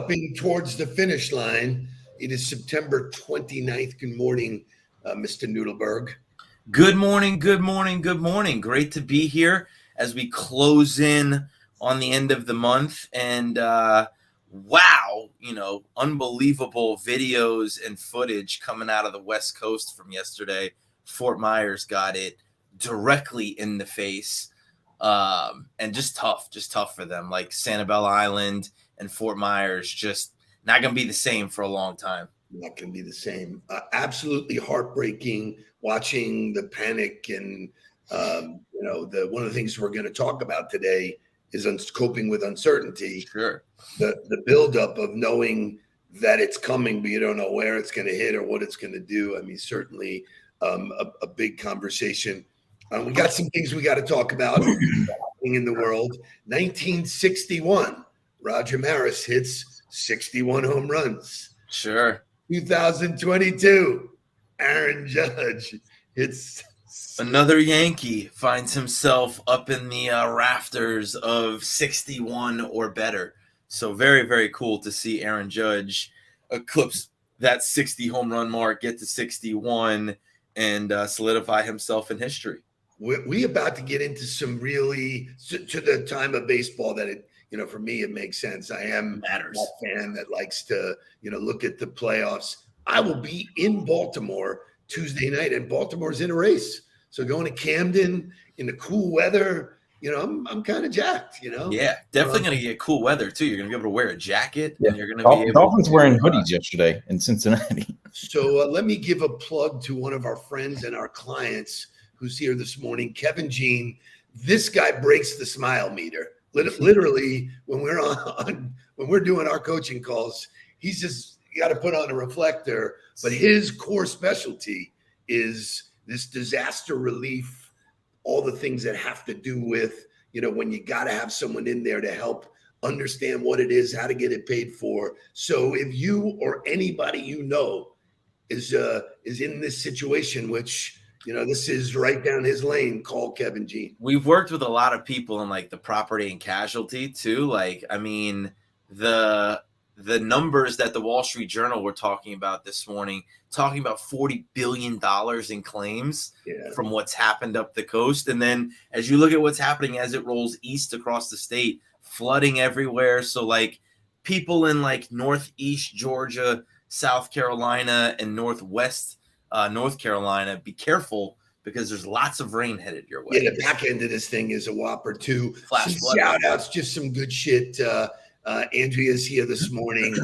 galloping towards the finish line. It is September 29th. Good morning, Mr. Nudelberg. Good morning, good morning, good morning. Great to be here as we close in on the end of the month. And wow, unbelievable videos and footage coming out of the West Coast from yesterday. Fort Myers got it directly in the face. And just tough for them. Like Sanibel Island and Fort Myers, just not going to be the same for a long time. Not going to be the same. Absolutely heartbreaking watching the panic and, one of the things we're going to talk about today is coping with uncertainty. Sure. The buildup of knowing that it's coming, but you don't know where it's going to hit or what it's going to do. I mean, certainly a big conversation. We got some things we got to talk about in the world. 1961, Roger Maris hits 61 home runs. Sure. 2022, Aaron Judge hits. Another Yankee finds himself up in the rafters of 61 or better. So very, very cool to see Aaron Judge eclipse that 60 home run mark, get to 61, and solidify himself in history. We about to get into some really to the time of baseball that it, for me, it makes sense. I am a fan that likes to, look at the playoffs. I will be in Baltimore Tuesday night, and Baltimore's in a race. So going to Camden in the cool weather, I'm kind of jacked, Yeah, definitely going to get cool weather too. You're going to be able to wear a jacket. Yeah. And you're going to be able Dolphins wearing hoodies yesterday in Cincinnati. So let me give a plug to one of our friends and our clients who's here this morning, Kevin Jean. This guy breaks the smile meter. Literally, when we're doing our coaching calls, he's just got to put on a reflector. But his core specialty is this disaster relief, all the things that have to do with, when you got to have someone in there to help understand what it is, how to get it paid for. So if you or anybody is in this situation, which this is right down his lane, call Kevin Jean. We've worked with a lot of people in like the property and casualty too. Like, I mean, the numbers that the Wall Street Journal were talking about this morning, talking about $40 billion in claims from what's happened up the coast. And then as you look at what's happening as it rolls east across the state, flooding everywhere. So like people in like Northeast Georgia, South Carolina, and Northwest North Carolina, be careful because there's lots of rain headed your way. Yeah, the back end of this thing is a whopper too. Flash some shout outs, just some good shit. Andrea's here this morning.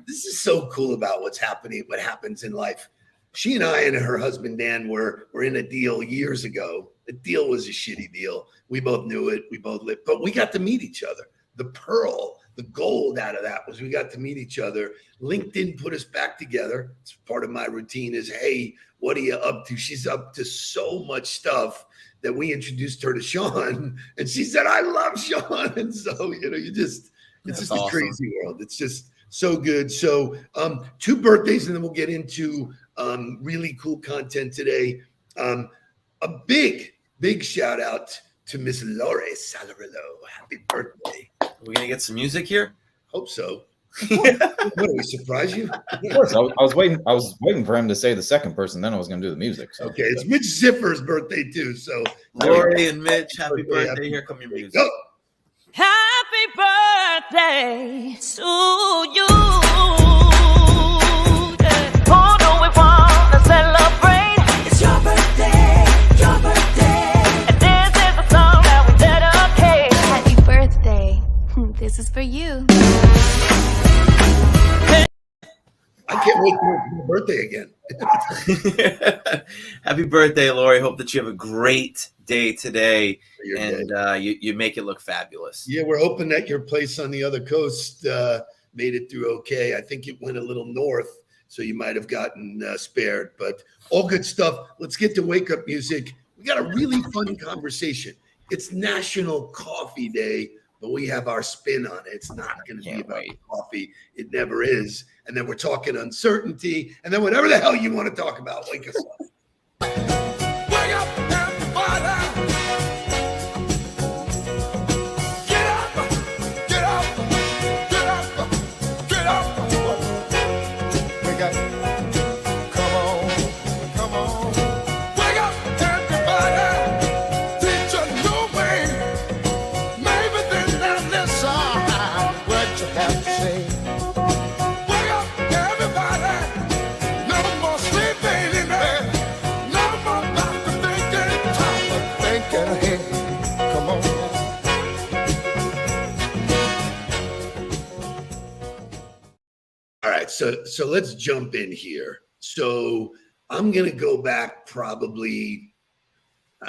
This is so cool about what happens in life. She and I and her husband Dan were in a deal years ago. The deal was a shitty deal. We both knew it. We both lived, but we got to meet each other. The gold out of that was we got to meet each other. LinkedIn put us back together. It's part of my routine is, hey, what are you up to? She's up to so much stuff that we introduced her to Sean, and she said, I love Sean. And so, it's just awesome. A crazy world. It's just so good. So 2 birthdays, and then we'll get into really cool content today. A big shout out to Miss Lori Salarillo. Happy birthday. We're going to get some music here? Hope so. What, do we surprise you? Of course. I was waiting for him to say the second person, then I was going to do the music. So. Okay, it's Mitch Ziffer's birthday too. So Lori and Mitch, happy birthday. Here come your music. Go. Happy birthday to you. Oh, do we want to celebrate? It's your birthday, your birthday. And this is a song that we dedicate. Happy birthday. This is for you. I can't wait for your birthday again. Happy birthday, Lori. Hope that you have a great day today and you make it look fabulous. Yeah, we're hoping that your place on the other coast made it through okay. I think it went a little north, so you might have gotten spared, but all good stuff. Let's get to wake up music. We got a really fun conversation. It's National Coffee Day, but we have our spin on it. It's not going to be about coffee. It never is. And then we're talking uncertainty, and then whatever the hell you want to talk about, wake us up. Wake up, everybody. Get up, get up, get up. let's jump in here. So I'm gonna go back probably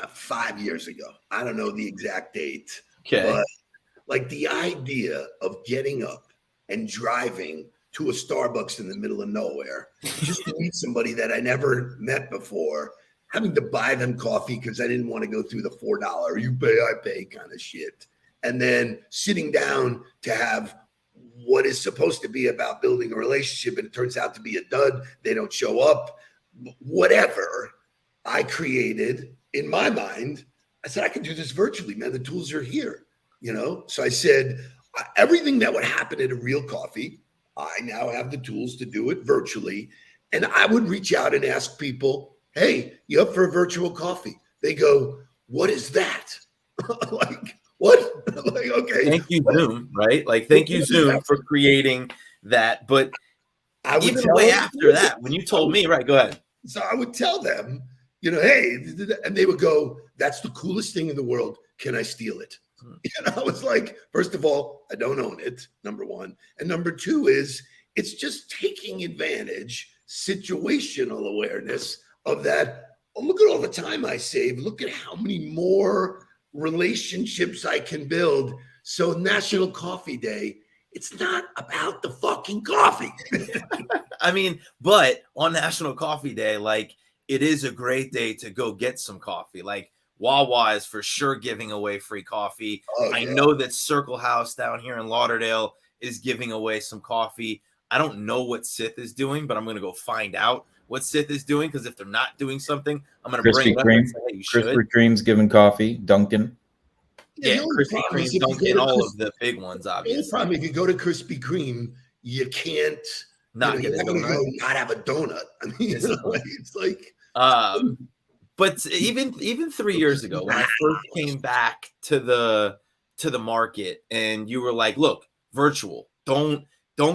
5 years ago. I don't know the exact date, Okay. but like the idea of getting up and driving to a Starbucks in the middle of nowhere just to meet somebody that I never met before, having to buy them coffee because I didn't want to go through the $4 you pay, I pay kind of shit. And then sitting down to have what is supposed to be about building a relationship and it turns out to be a dud. They don't show up. Whatever I created in my mind, I said, I can do this virtually, man. The tools are here, you know? So I said, everything that would happen at a real coffee, I now have the tools to do it virtually. And I would reach out and ask people, hey, you up for a virtual coffee? They go, what is that? Like, what? Like, okay. Thank you, Zoom, right? Like, thank you, Zoom, for creating that. But I would even tell way them, after that, when you told me, right, go ahead. So I would tell them, you know, hey, and they would go, that's the coolest thing in the world. Can I steal it? And I was like, first of all, I don't own it, number one. And number two is it's just taking advantage, situational awareness of that. Oh, look at all the time I save. Look at how many more relationships I can build. So National Coffee Day, it's not about the fucking coffee. I mean, but on National Coffee Day, like, it is a great day to go get some coffee. Like, Wawa is for sure giving away free coffee. Oh, I yeah. know that Circle House down here in Lauderdale is giving away some coffee. I don't know what Sith is doing, but I'm going to go find out what Sith is doing, because if they're not doing something, I'm going to bring Krispy it up Kreme. and say, hey, you should. Krispy Kreme's giving coffee. Dunkin'. Yeah, the only Krispy problem is Kreme, if you go Dunkin', to all Kris- of the big ones, The only obviously. problem, if you go to Krispy Kreme, you can't Not you're get a not gonna donut. go not have a donut. I mean, It's a point. it's like But even 3 years ago, when I first came back to the market, and you were like, look, virtual, don't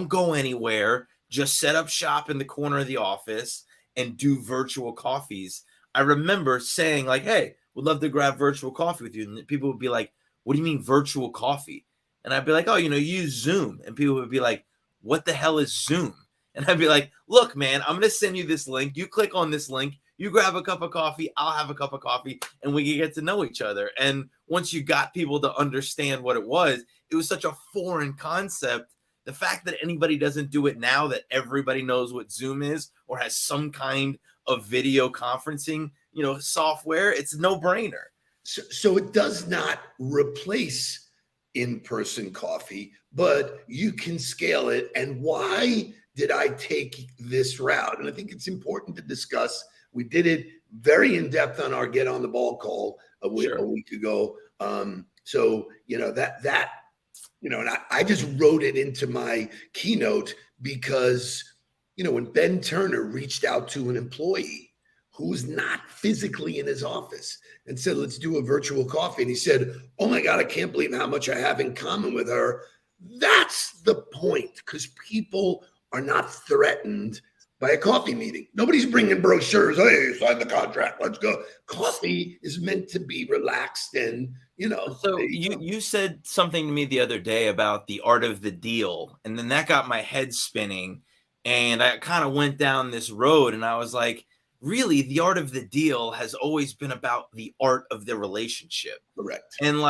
go anywhere, just set up shop in the corner of the office and do virtual coffees. I remember saying, like, hey, would love to grab virtual coffee with you. And people would be like, what do you mean virtual coffee? And I'd be like, oh, you use Zoom. And people would be like, what the hell is Zoom? And I'd be like, look, man, I'm going to send you this link. You click on this link. You grab a cup of coffee. I'll have a cup of coffee. And we can get to know each other. And once you got people to understand what it was such a foreign concept. The fact that anybody doesn't do it now, that everybody knows what Zoom is or has some kind of video conferencing, software, it's a no-brainer. so it does not replace in-person coffee, but you can scale it. And why did I take this route? And I think it's important to discuss. We did it very in depth on our Get on the Ball call a week ago. So and I just wrote it into my keynote because, when Ben Turner reached out to an employee who's not physically in his office and said, let's do a virtual coffee. And he said, oh my God, I can't believe how much I have in common with her. That's the point, because people are not threatened by a coffee meeting. Nobody's bringing brochures. Hey, sign the contract. Let's go. Coffee is meant to be relaxed and, So you said something to me the other day about the art of the deal. And then that got my head spinning. And I kind of went down this road and I was like, really, the art of the deal has always been about the art of the relationship. Correct. And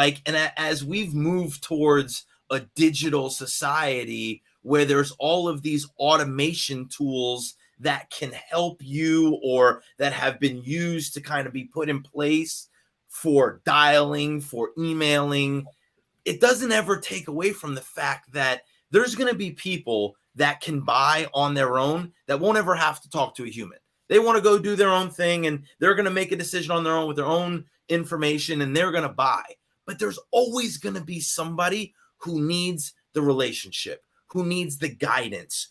as we've moved towards a digital society where there's all of these automation tools that can help you or that have been used to kind of be put in place for dialing, for emailing, it doesn't ever take away from the fact that there's going to be people that can buy on their own that won't ever have to talk to a human. They want to go do their own thing and they're going to make a decision on their own with their own information and they're going to buy. But there's always going to be somebody who needs the relationship, who needs the guidance,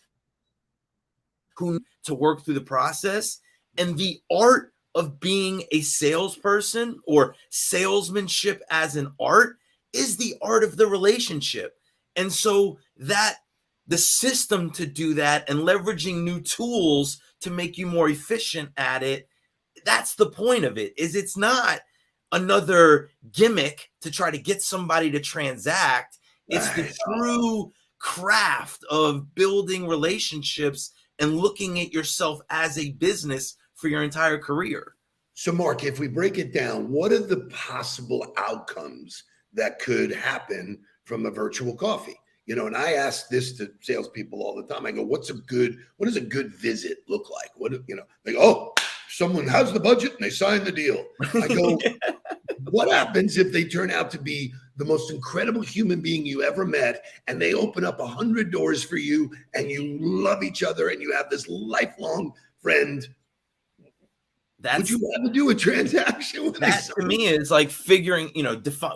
who to work through the process. And the art of being a salesperson or salesmanship as an art is the art of the relationship. And so that the system to do that and leveraging new tools to make you more efficient at it, that's the point of it. Is it's not another gimmick to try to get somebody to transact. It's the true craft of building relationships and looking at yourself as a business for your entire career. So, Mark, if we break it down, what are the possible outcomes that could happen from a virtual coffee? You know, and I ask this to salespeople all the time. I go, what does a good visit look like? They go, oh, someone has the budget and they sign the deal. I go, what happens if they turn out to be the most incredible human being you ever met, and they open up 100 doors for you, and you love each other, and you have this lifelong friend? Would you ever do a transaction with that? To me is like figuring,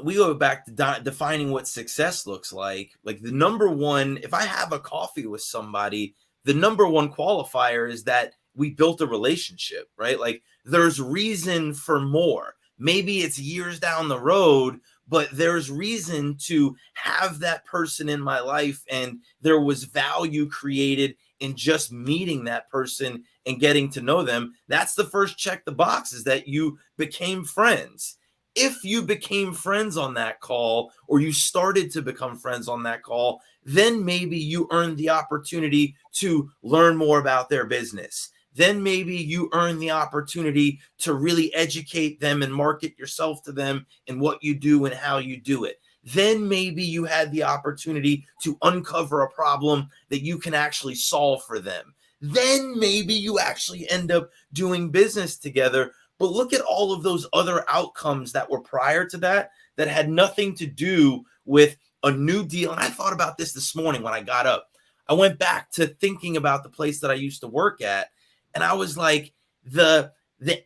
we go back to defining what success looks like. Like the number one, if I have a coffee with somebody, the number one qualifier is that we built a relationship, right? Like there's reason for more. Maybe it's years down the road, but there's reason to have that person in my life, and there was value created in just meeting that person and getting to know them. That's the first check the box, is that you became friends. If you became friends on that call, or you started to become friends on that call, then maybe you earned the opportunity to learn more about their business. Then maybe you earn the opportunity to really educate them and market yourself to them and what you do and how you do it. Then maybe you had the opportunity to uncover a problem that you can actually solve for them. Then maybe you actually end up doing business together. But look at all of those other outcomes that were prior to that had nothing to do with a new deal. And I thought about this morning when I got up. I went back to thinking about the place that I used to work at. And I was like, the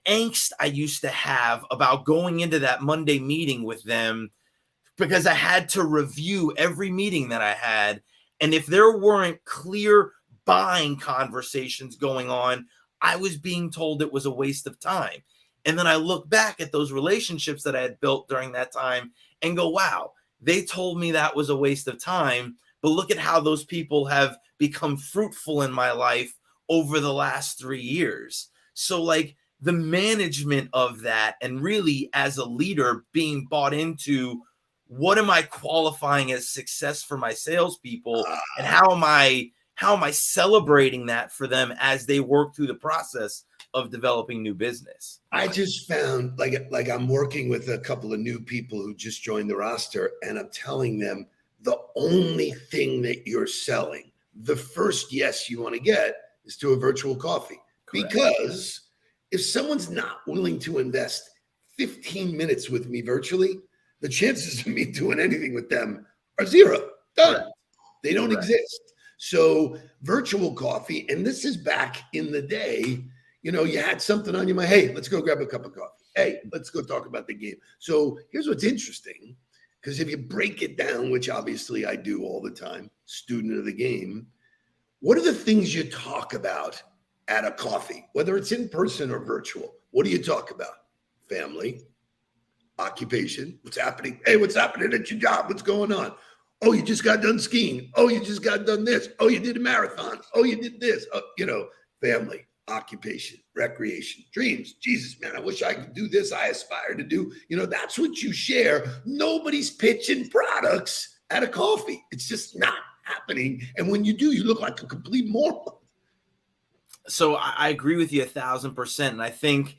angst I used to have about going into that Monday meeting with them, because I had to review every meeting that I had. And if there weren't clear buying conversations going on, I was being told it was a waste of time. And then I look back at those relationships that I had built during that time and go, wow, they told me that was a waste of time. But look at how those people have become fruitful in my life over the last 3 years. So like the management of that, and really as a leader being bought into, what am I qualifying as success for my salespeople, and how am I celebrating that for them as they work through the process of developing new business? I just found like I'm working with a couple of new people who just joined the roster, and I'm telling them the only thing that you're selling, the first yes you want to get, is to a virtual coffee. Correct. Because if someone's not willing to invest 15 minutes with me virtually, the chances of me doing anything with them are zero. Done. Correct. They don't exist. So virtual coffee, and this is back in the day, you had something on your mind. Hey, let's go grab a cup of coffee. Hey, let's go talk about the game. So here's what's interesting, because if you break it down, which obviously I do all the time, student of the game, what are the things you talk about at a coffee, whether it's in person or virtual? What do you talk about? Family, occupation, what's happening? Hey, what's happening at your job? What's going on? Oh, you just got done skiing. Oh, you just got done this. Oh, you did a marathon. Oh, you did this. Family, occupation, recreation, dreams. Jesus, man, I wish I could do this. I aspire to do. That's what you share. Nobody's pitching products at a coffee. It's just not happening. And when you do, you look like a complete moron. So I agree with you 1,000%. And I think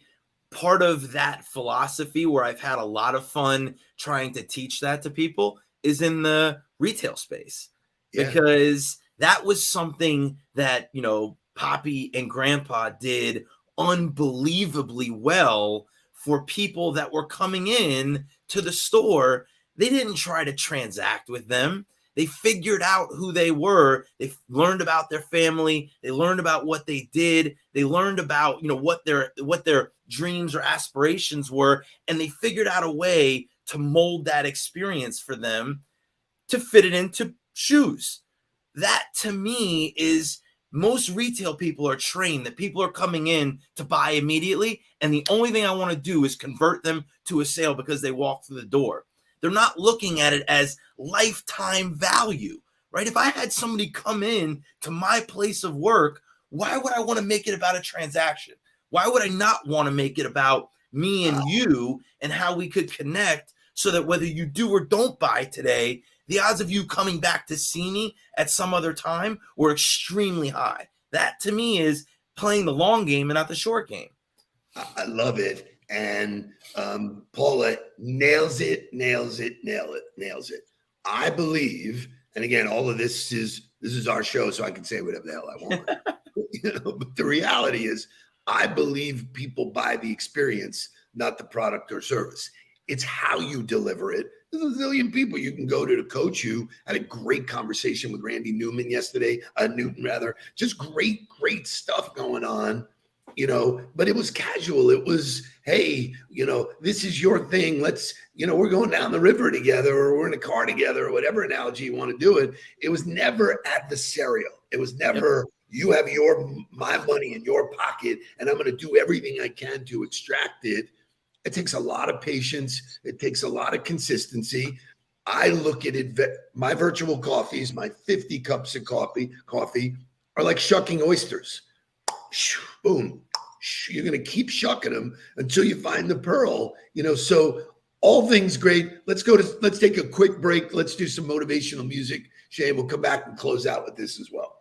part of that philosophy, where I've had a lot of fun trying to teach that to people, is in the retail space. Yeah. Because that was something that, Poppy and Grandpa did unbelievably well for people that were coming in to the store. They didn't try to transact with them. They figured out who they were. They learned about their family. They learned about what they did. They learned about, what their dreams or aspirations were. And they figured out a way to mold that experience for them to fit it into shoes. That, to me, is, most retail people are trained that people are coming in to buy immediately. And the only thing I want to do is convert them to a sale because they walk through the door. They're not looking at it as lifetime value, right? If I had somebody come in to my place of work, why would I want to make it about a transaction? Why would I not want to make it about me and you and how we could connect, so that whether you do or don't buy today, the odds of you coming back to see me at some other time were extremely high. That to me is playing the long game and not the short game. I love it. And Paula nails it. I believe, and again, all of this is our show, so I can say whatever the hell I want. But the reality is, I believe people buy the experience, not the product or service. It's how you deliver it. There's a zillion people you can go to coach you. I had a great conversation with Randy Newton yesterday, Newton rather. Just great stuff going on. But it was casual. It was, hey, this is your thing. Let's, we're going down the river together, or we're in a car together, or whatever analogy you want to do it. It was never adversarial. It was never, you have my money in your pocket, and I'm going to do everything I can to extract it. It takes a lot of patience. It takes a lot of consistency. I look at it, my virtual coffees, my 50 cups of coffee are like shucking oysters. Boom. You're going to keep shucking them until you find the pearl, so all things great. Let's take a quick break. Let's do some motivational music. Shane, we'll come back and close out with this as well.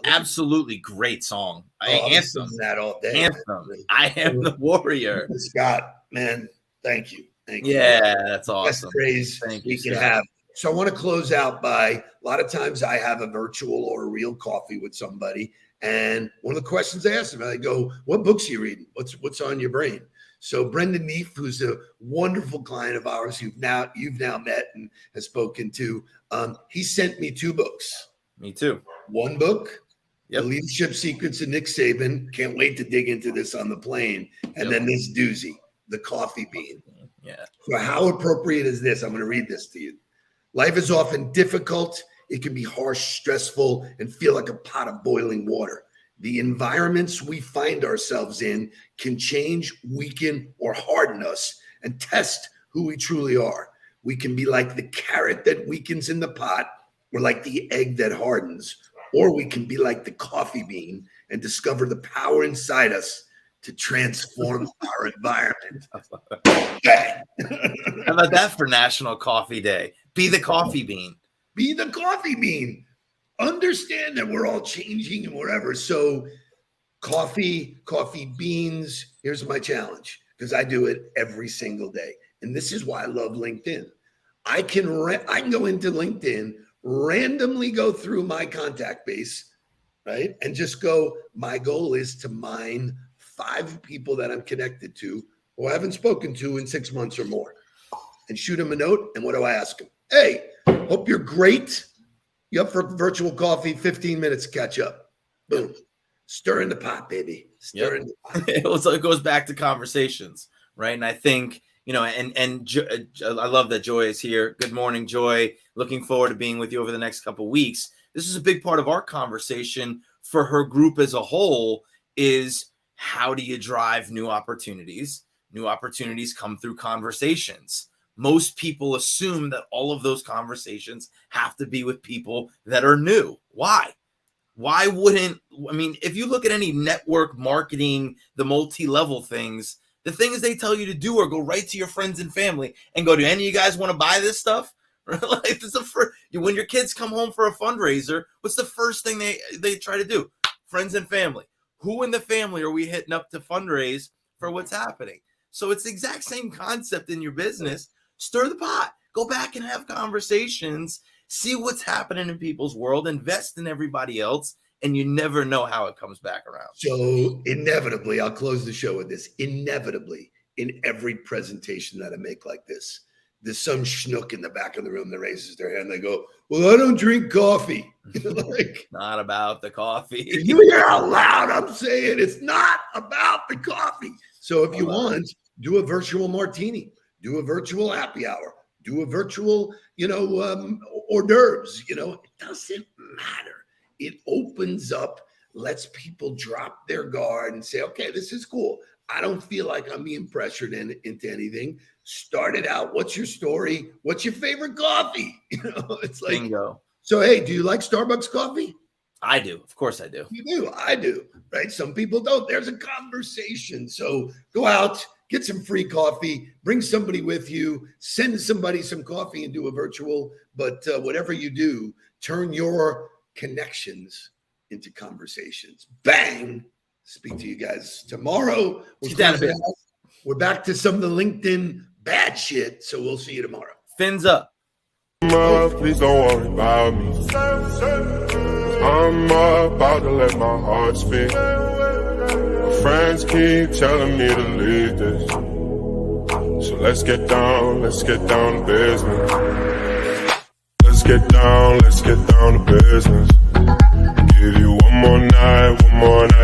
Absolutely great song. Anthem. That all day. Anthem. I am the warrior. Scott, man, thank you. Yeah, that's awesome. Best praise we can have. So I want to close out by, a lot of times I have a virtual or a real coffee with somebody, and one of the questions I ask them, I go, "What books are you reading? What's on your brain?" So Brendan Neef, who's a wonderful client of ours, you've now met and has spoken to, he sent me 2 books. Me too. One book, Yep. The Leadership Secrets of Nick Saban. Can't wait to dig into this on the plane. And then this doozy, The Coffee Bean. Yeah. So how appropriate is this? I'm going to read this to you. Life is often difficult. It can be harsh, stressful, and feel like a pot of boiling water. The environments we find ourselves in can change, weaken, or harden us and test who we truly are. We can be like the carrot that weakens in the pot, or like the egg that hardens, or we can be like the coffee bean and discover the power inside us to transform our environment. How about that for National Coffee Day? Be the coffee bean. Be the coffee bean. Understand that we're all changing and whatever. So coffee beans, here's my challenge, because I do it every single day. And this is why I love LinkedIn. I can go into LinkedIn, randomly go through my contact base, right? And just go, my goal is to mine 5 people that I'm connected to who I haven't spoken to in 6 months or more, and shoot them a note. And what do I ask them? Hey, hope you're great. You up for virtual coffee? 15 minutes to catch up. Boom. Stir in the pot, baby. Stir in the pot. It goes back to conversations, right? And I think, I love that Joy is here. Good morning, Joy. Looking forward to being with you over the next couple of weeks. This is a big part of our conversation for her group as a whole is, how do you drive new opportunities? New opportunities come through conversations. most people assume that all of those conversations have to be with people that are new. Why? Why wouldn't, I mean, if you look at any network marketing, the multi-level things, the things they tell you to do are go right to your friends and family and go, do any of you guys want to buy this stuff? Like, this is when your kids come home for a fundraiser, what's the first thing they try to do? Friends and family. Who in the family are we hitting up to fundraise for what's happening? So it's the exact same concept in your business. Stir the pot. Go back and have conversations. See what's happening in people's world. Invest in everybody else. And you never know how it comes back around. So inevitably, I'll close the show with this. Inevitably, in every presentation that I make like this, there's some schnook in the back of the room that raises their hand. They go, well, I don't drink coffee. Like, not about the coffee. You hear out loud, I'm saying it's not about the coffee. So if you want, do a virtual martini, do a virtual happy hour, do a virtual, hors d'oeuvres. It doesn't matter. It opens up, lets people drop their guard and say, okay, this is cool. I don't feel like I'm being pressured into anything. Start it out. What's your story? What's your favorite coffee? It's like, bingo. So, hey, do you like Starbucks coffee? I do. Of course I do. You do. I do. Right? Some people don't. There's a conversation. So go out, get some free coffee, bring somebody with you, send somebody some coffee and do a virtual. But whatever you do, turn your connections into conversations. Bang. Speak to you guys tomorrow. We're back to some of the LinkedIn bad shit. So we'll see you tomorrow. Fins up. Please don't worry about me. I'm about to let my heart speak. My friends keep telling me to leave this. So let's get down to business. Let's get down to business. Give you one more night.